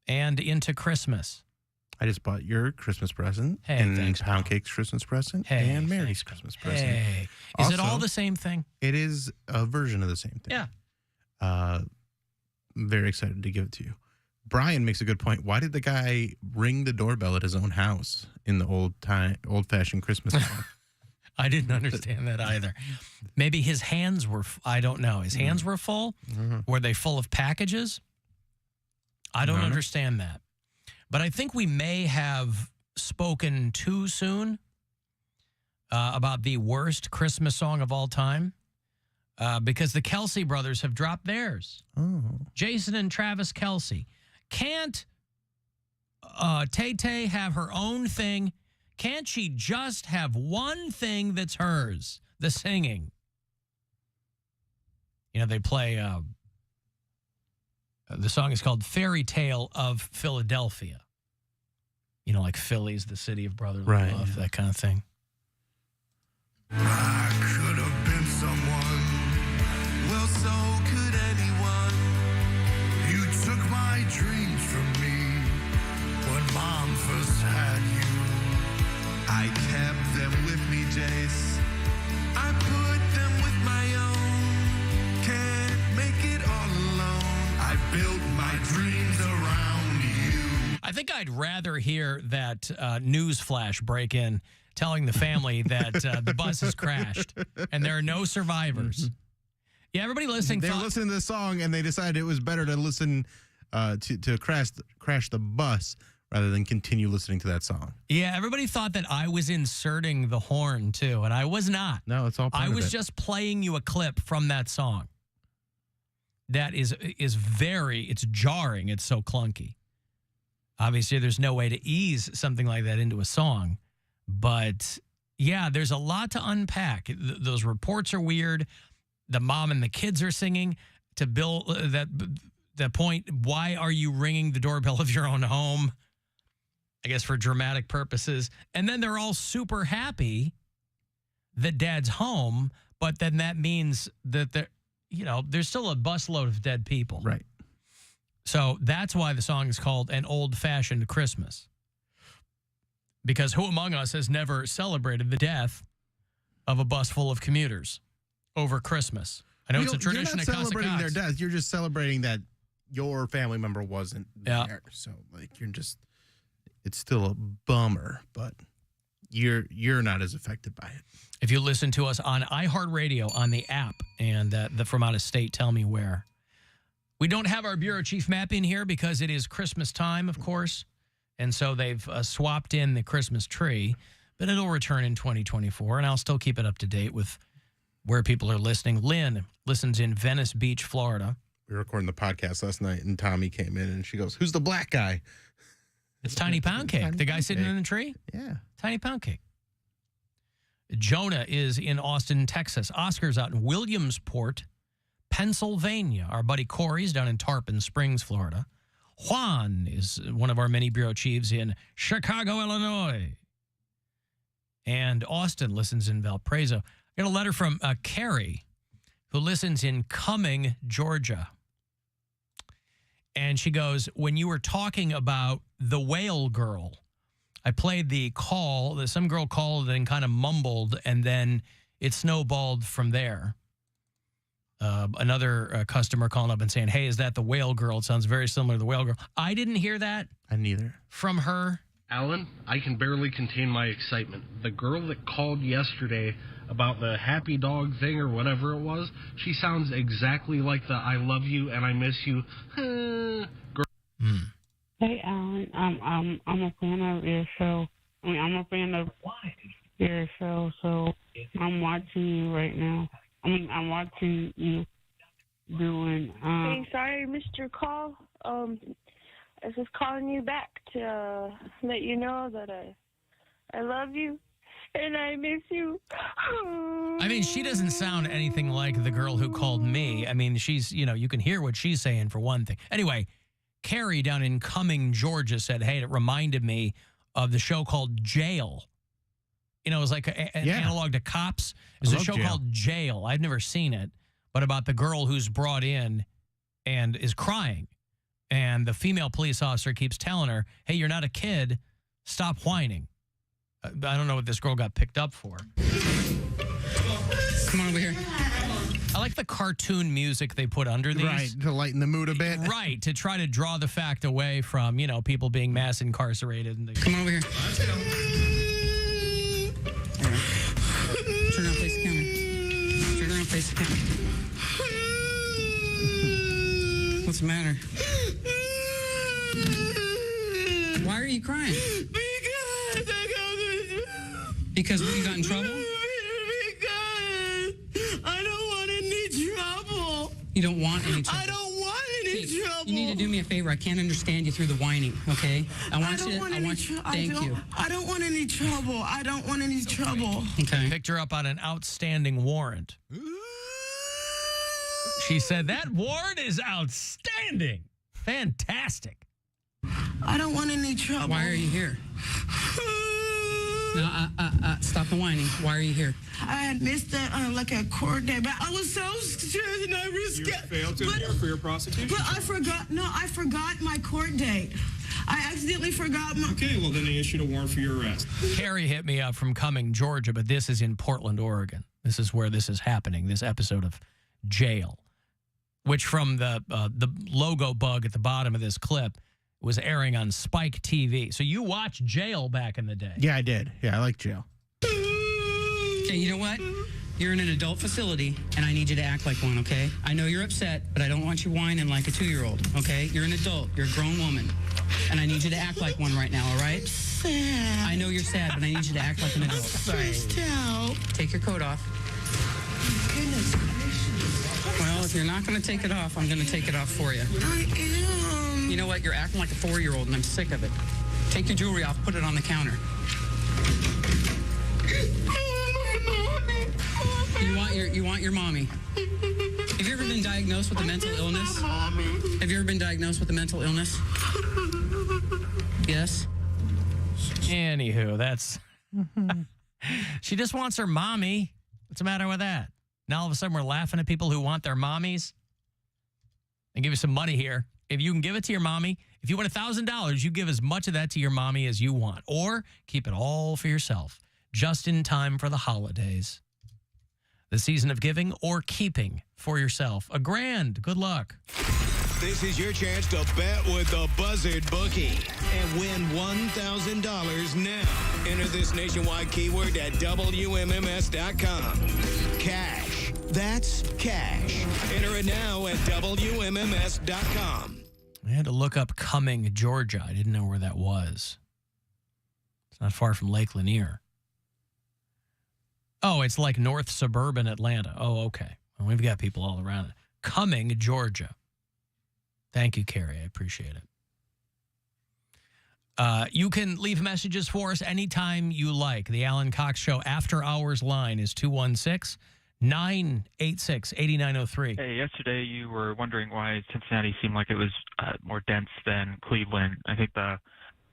and into Christmas. I just bought your Christmas present Hey, thanks, pal. Poundcake's Christmas present Hey, and Mary's thanks, Christmas pal. present. Hey. Is it Also, all the same thing? It is a version of the same thing. Yeah. Very excited to give it to you. Brian makes a good point. Why did the guy ring the doorbell at his own house in the old-fashioned Christmas time? I didn't understand that either. Maybe his hands were, I don't know. His hands were full? Were they full of packages? I don't understand that. But I think we may have spoken too soon about the worst Christmas song of all time because the Kelsey brothers have dropped theirs. Oh. Jason and Travis Kelsey. Can't Tay-Tay have her own thing? Can't she just have one thing that's hers? The singing. You know, they play, the song is called Fairy Tale of Philadelphia. You know, like Philly's the city of brotherly love, that kind of thing. I could have been someone, well, so could anyone. You took my dreams from me when Mom first had you. I kept them with me, Jace. I put them with my own. Can't make it all alone. I built my dreams around you. I think I'd rather hear that news flash break in telling the family that the bus has crashed and there are no survivors. Yeah, everybody listening. They were listening to the song and they decided it was better to listen to crash the bus rather than continue listening to that song. Yeah, everybody thought that I was inserting the horn too, and I was not. No, it's all part I of was it. just playing you a clip from that song. That is very, it's jarring. It's so clunky. Obviously, there's no way to ease something like that into a song. But, yeah, there's a lot to unpack. Those reports are weird. The mom and the kids are singing. To Bill, that point, why are you ringing the doorbell of your own home? I guess for dramatic purposes. And then they're all super happy that Dad's home, but then that means that there's still a busload of dead people. Right. So that's why the song is called An Old-Fashioned Christmas. Because who among us has never celebrated the death of a bus full of commuters over Christmas? I know it's a tradition. You're not celebrating their death. You're just celebrating that your family member wasn't there. So, like, it's still a bummer, but you're not as affected by it. If you listen to us on iHeartRadio, on the app, and the from out of state, tell me where. We don't have our bureau chief Matt in here because it is Christmas time, of course. And so they've swapped in the Christmas tree, but it'll return in 2024. And I'll still keep it up to date with where people are listening. Lynn listens in Venice Beach, Florida. We were recording the podcast last night, and Tommy came in, and she goes, "Who's the black guy?" It's Tiny Poundcake, the guy sitting in the tree? Yeah. Tiny Poundcake. Jonah is in Austin, Texas. Oscar's out in Williamsport, Pennsylvania. Our buddy Corey's down in Tarpon Springs, Florida. Juan is one of our many bureau chiefs in Chicago, Illinois. And Austin listens in Valparaiso. I got a letter from Carrie, who listens in Cumming, Georgia. And she goes, when you were talking about the whale girl, I played the call. Some girl called and kind of mumbled, and then it snowballed from there. Another customer calling up and saying, hey, is that the whale girl? It sounds very similar to the whale girl. I didn't hear that. I neither. From her. Alan, I can barely contain my excitement. The girl that called yesterday about the happy dog thing or whatever it was, she sounds exactly like the I love you and I miss you girl. Hey, Alan, I'm a fan of your show. I mean, I'm a fan of your show, so I'm watching you right now. I mean, I'm watching you doing... Hey, sorry I missed your call. I was just calling you back to let you know that I love you and I miss you. I mean, she doesn't sound anything like the girl who called me. I mean, she's, you can hear what she's saying for one thing. Anyway, Carrie down in Cumming, Georgia said, hey, it reminded me of the show called Jail. It was like an analog to Cops. There's a show called Jail. I've never seen it, but about the girl who's brought in and is crying And the female police officer keeps telling her, hey, you're not a kid. Stop whining. I don't know what this girl got picked up for. Come on over here. I like the cartoon music they put under these. Right, to lighten the mood a bit. Right, to try to draw the fact away from, people being mass incarcerated. And Come on over here. All right. Turn around, face the camera. Turn around, face the camera. What's the matter? Why are you crying? Because you got in trouble? Because I don't want any trouble. You don't want any trouble. I don't want any trouble. You need to do me a favor. I can't understand you through the whining, okay? I want you. Thank you. I don't want any trouble. I don't want any trouble. Okay. picked her up on an outstanding warrant. She said, that warrant is outstanding. Fantastic. I don't want any trouble. Why are you here? No, stop the whining. Why are you here? I had missed a court day, but I was so stressed and I risked it. You failed to appear for your prosecution? But I forgot my court date. I accidentally forgot my... Okay, well, then they issued a warrant for your arrest. Carrie hit me up from Cumming, Georgia, but this is in Portland, Oregon. This is where this is happening, this episode of Jail, which from the logo bug at the bottom of this clip was airing on Spike TV. So you watched Jail back in the day. Yeah, I did. Yeah, I like Jail. Okay, you know what? You're in an adult facility, and I need you to act like one, okay? I know you're upset, but I don't want you whining like a 2-year-old, okay? You're an adult. You're a grown woman, and I need you to act like one right now, all right? Sad. I know you're sad, but I need you to act like an adult. Stressed out. Take your coat off. Goodness gracious. Well, if you're not going to take it off, I'm going to take it off for you. I am. You know what? You're acting like a 4-year-old, and I'm sick of it. Take your jewelry off. Put it on the counter. You want your mommy. Have you ever been diagnosed with a mental illness? Have you ever been diagnosed with a mental illness? Yes? Anywho, that's... She just wants her mommy. What's the matter with that? Now all of a sudden we're laughing at people who want their mommies. And give you some money here. If you can give it to your mommy, if you want $1,000, you give as much of that to your mommy as you want. Or keep it all for yourself, just in time for the holidays. The season of giving or keeping for yourself. $1,000. Good luck. This is your chance to bet with the Buzzard Bookie and win $1,000 now. Enter this nationwide keyword at WMMS.com. Cash. That's cash. Enter it now at WMMS.com. I had to look up Cumming, Georgia. I didn't know where that was. It's not far from Lake Lanier. Oh, it's like north suburban Atlanta. Oh, okay. Well, we've got people all around it. Cumming, Georgia. Thank you, Carrie. I appreciate it. You can leave messages for us anytime you like. The Alan Cox Show after hours line is 216-986-8903. Hey, yesterday you were wondering why Cincinnati seemed like it was more dense than Cleveland. I think the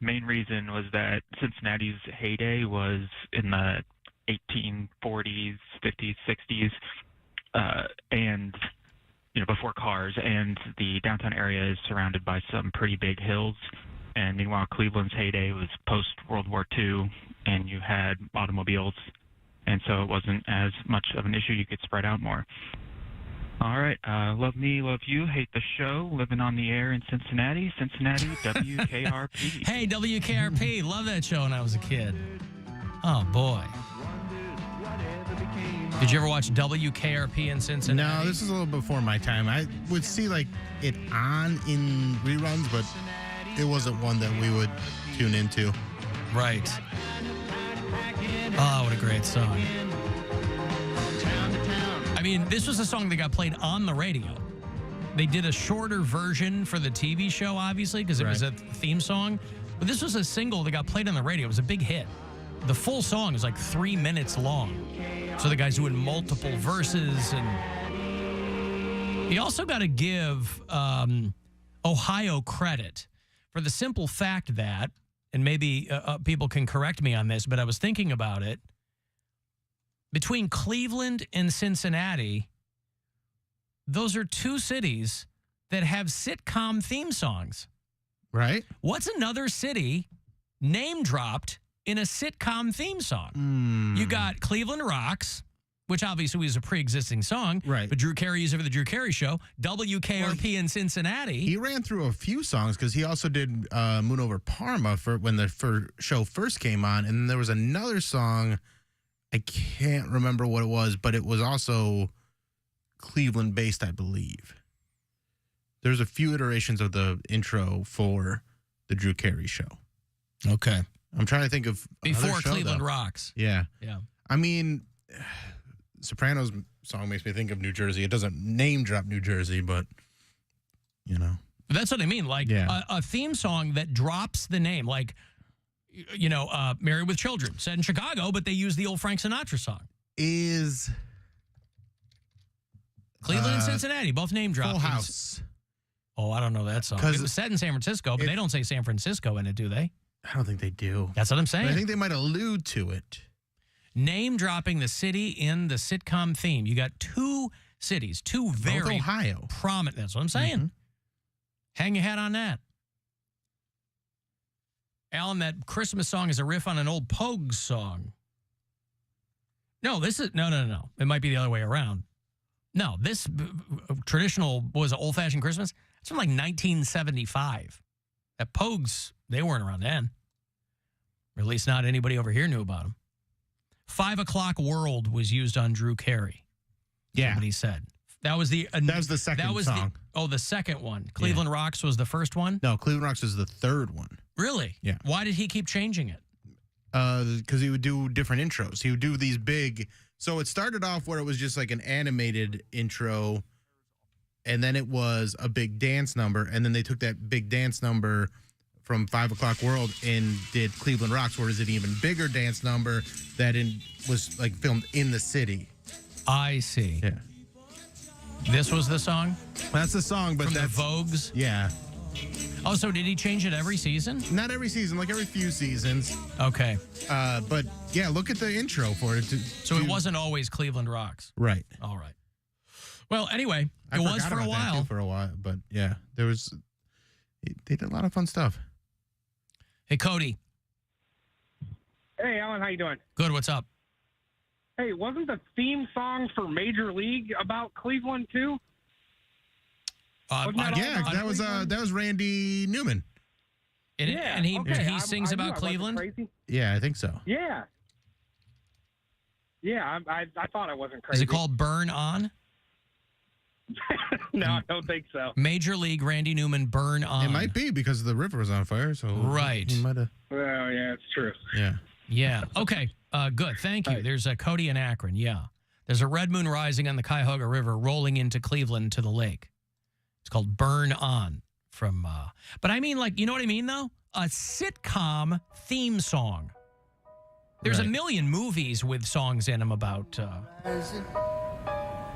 main reason was that Cincinnati's heyday was in the 1840s, 50s, 60s, and before cars, and the downtown area is surrounded by some pretty big hills. And meanwhile, Cleveland's heyday was post-World War II, and you had automobiles, and so it wasn't as much of an issue. You could spread out more. All right, love me, love you, hate the show, living on the air in Cincinnati, WKRP. Hey, WKRP, love that show when I was a kid. Oh, boy. Did you ever watch WKRP in Cincinnati? No, this is a little before my time. I would see it on in reruns, but it wasn't one that we would tune into. Right. Oh, what a great song. I mean, this was a song that got played on the radio. They did a shorter version for the TV show, obviously, because it was a theme song. But this was a single that got played on the radio. It was a big hit. The full song is like 3 minutes long. So the guy's doing multiple verses. And you also got to give Ohio credit for the simple fact that, and maybe people can correct me on this, but I was thinking about it, between Cleveland and Cincinnati, those are two cities that have sitcom theme songs. Right? What's another city name dropped in a sitcom theme song? You got Cleveland Rocks, which obviously was a pre-existing song. Right. But Drew Carey used it for the Drew Carey Show. WKRP in Cincinnati. He ran through a few songs because he also did Moon Over Parma for when the show first came on. And then there was another song, I can't remember what it was, but it was also Cleveland-based, I believe. There's a few iterations of the intro for the Drew Carey Show. Okay. I'm trying to think of Before show, Cleveland though. Rocks. Yeah. Yeah. I mean, Sopranos song makes me think of New Jersey. It doesn't name drop New Jersey, but, you know. That's what I mean. Like a theme song that drops the name. Like, you know, Married with Children. Set in Chicago, but they use the old Frank Sinatra song. Is Cleveland and Cincinnati, both name dropped. Full House. Oh, I don't know that song. It was set in San Francisco, but they don't say San Francisco in it, do they? I don't think they do. That's what I'm saying. But I think they might allude to it. Name dropping the city in the sitcom theme. You got two cities, two very Ohio. prominent. That's what I'm saying. Hang your hat on that. Alan, that Christmas song is a riff on an old Pogues song. No, this is no. It might be the other way around. No, this traditional was old-fashioned Christmas. It's from like 1975. At Pogues, they weren't around then. Or at least not anybody over here knew about them. 5 O'Clock World was used on Drew Carey. Yeah. What he said. That was the second song. The second one. Cleveland Rocks was the first one? No, Cleveland Rocks was the third one. Really? Yeah. Why did he keep changing it? Because he would do different intros. He would do these big. So it started off where it was just like an animated intro, and then it was a big dance number, and then they took that big dance number from 5 O'Clock World and did Cleveland Rocks, where it's an even bigger dance number that was like filmed in the city. I see. Yeah. This was the song? That's the song, but from that's the Vogues? Yeah. Oh, so did he change it every season? Not every season, like every few seasons. Okay. But yeah, look at the intro for it. So it wasn't always Cleveland Rocks. Right. All right. Well, anyway, it was for a while. For a while, but yeah, they did a lot of fun stuff. Hey, Cody. Hey, Alan, how you doing? Good. What's up? Hey, wasn't the theme song for Major League about Cleveland too? That was Randy Newman. And he sings about Cleveland? Yeah, I think so. Yeah. Yeah, I thought I wasn't crazy. Is it called Burn On? No, I don't think so. Major League, Randy Newman, Burn On. It might be because the river was on fire. So right. He might have. Well, yeah, it's true. Yeah. Yeah. Okay. Good. Thank you. There's a Cody in Akron. Yeah. There's a red moon rising on the Cuyahoga River, rolling into Cleveland to the lake. It's called Burn On from. But I mean, like, you know what I mean, though? A sitcom theme song. There's a million movies with songs in them about.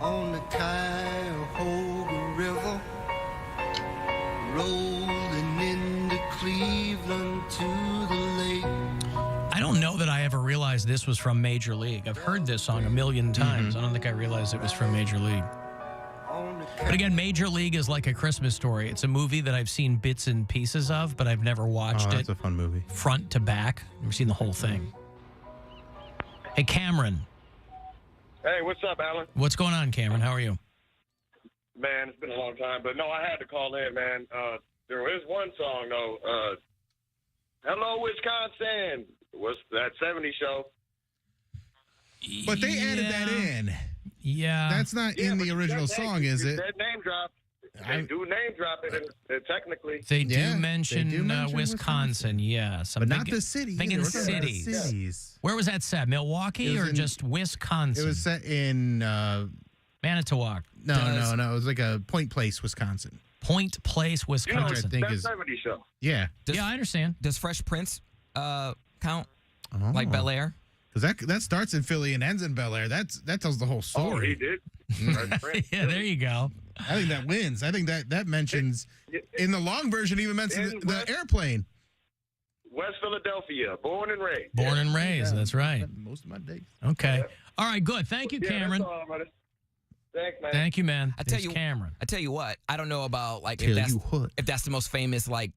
On the Cuyahoga River, rolling into Cleveland to the lake. I don't know that I ever realized this was from Major League. I've heard this song a million times. I don't think I realized it was from Major League. But again, Major League is like A Christmas Story. It's a movie that I've seen bits and pieces of, but I've never watched it. That's a fun movie. Front to back. Never seen the whole thing. Hey, Cameron. Hey, what's up, Alan? What's going on, Cameron? How are you? Man, it's been a long time, but no, I had to call in, man. There is one song, though. Hello, Wisconsin. What's that 70s show? But they added that in. Yeah. That's not in the original song, is it? That name drop. They do name drop it, technically. They do mention Wisconsin, yes. But not the city. Thinking cities. Where was that set? Milwaukee or just Wisconsin? It was set in Manitowoc. No. It was like a Point Place, Wisconsin. Point Place, Wisconsin. You know, that 70s show. Yeah. Yeah, I understand. Does Fresh Prince count? Like Bel Air? Because that starts in Philly and ends in Bel Air. That tells the whole story. Oh, he did? Yeah, there you go. I think that wins. I think that mentions, in the long version, even mentions the airplane. West Philadelphia, born and raised. Born and raised, that's right. Most of my days. Okay. All right, good. Thank you, Cameron. That's all, buddy. Thanks, man. Thank you, man. I tell There's you, Cameron. I tell you what. I don't know about like Tell you what. if that's the most famous like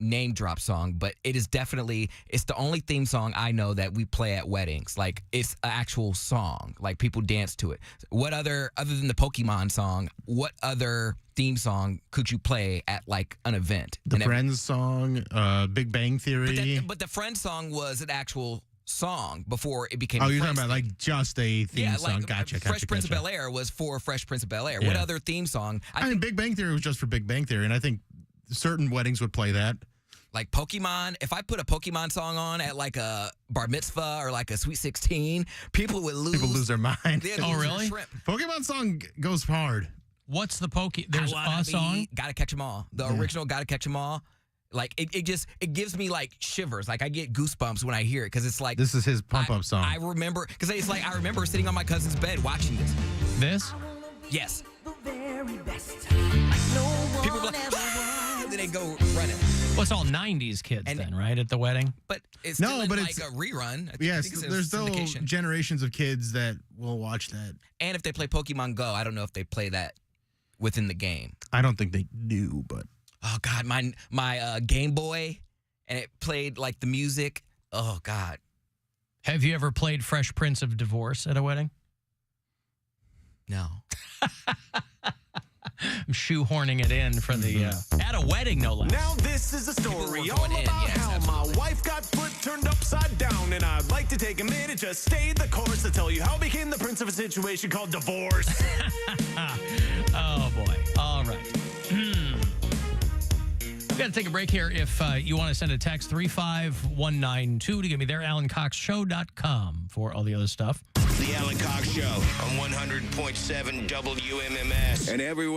name drop song, but it is definitely it's the only theme song I know that we play at weddings. Like it's an actual song. Like people dance to it. What other than the Pokemon song? What other theme song could you play at like an event? The Friends song, Big Bang Theory. But the Friends song was an actual song before it became. Oh, a you're talking Friends about theme. like just a theme song. Like Gotcha. Fresh Prince of Bel-Air was for Fresh Prince of Bel-Air. Yeah. What other theme song? I mean, Big Bang Theory was just for Big Bang Theory, and I think certain weddings would play that. Like Pokemon, if I put a Pokemon song on at like a bar mitzvah or like a Sweet 16, people would lose. People lose their mind. They'd lose their really? shrimp. Pokemon song goes hard. What's the There's a song? Gotta Catch 'Em All. The original Gotta Catch 'Em All. Like it gives me like shivers. Like I get goosebumps when I hear it because it's like This is his pump up song. I remember because it's like I remember sitting on my cousin's bed watching this. This? Yes. People were like, "Ah!" Then they go running. Well, it's all 90s kids then, right, at the wedding? But it's No, still in but like it's- a rerun. I Yes, think it's a there's still syndication. generations of kids that will watch that. And if they play Pokemon Go, I don't know if they play that within the game. I don't think they do, but Oh God, my Game Boy, and it played like the music. Oh God. Have you ever played Fresh Prince of Divorce at a wedding? No. I'm shoehorning it in for the at a wedding, no less. Now this is a story People all were going about in, yes, how absolutely. my wife got foot turned upside down, and I'd like to take a minute, just stay the course to tell you how I became the prince of a situation called divorce. Oh boy! All right. We got to take a break here. If you want to send a text 35192 to get me there, AlanCoxShow.com for all the other stuff. The Alan Cox Show on 100.7 WMMS and everywhere.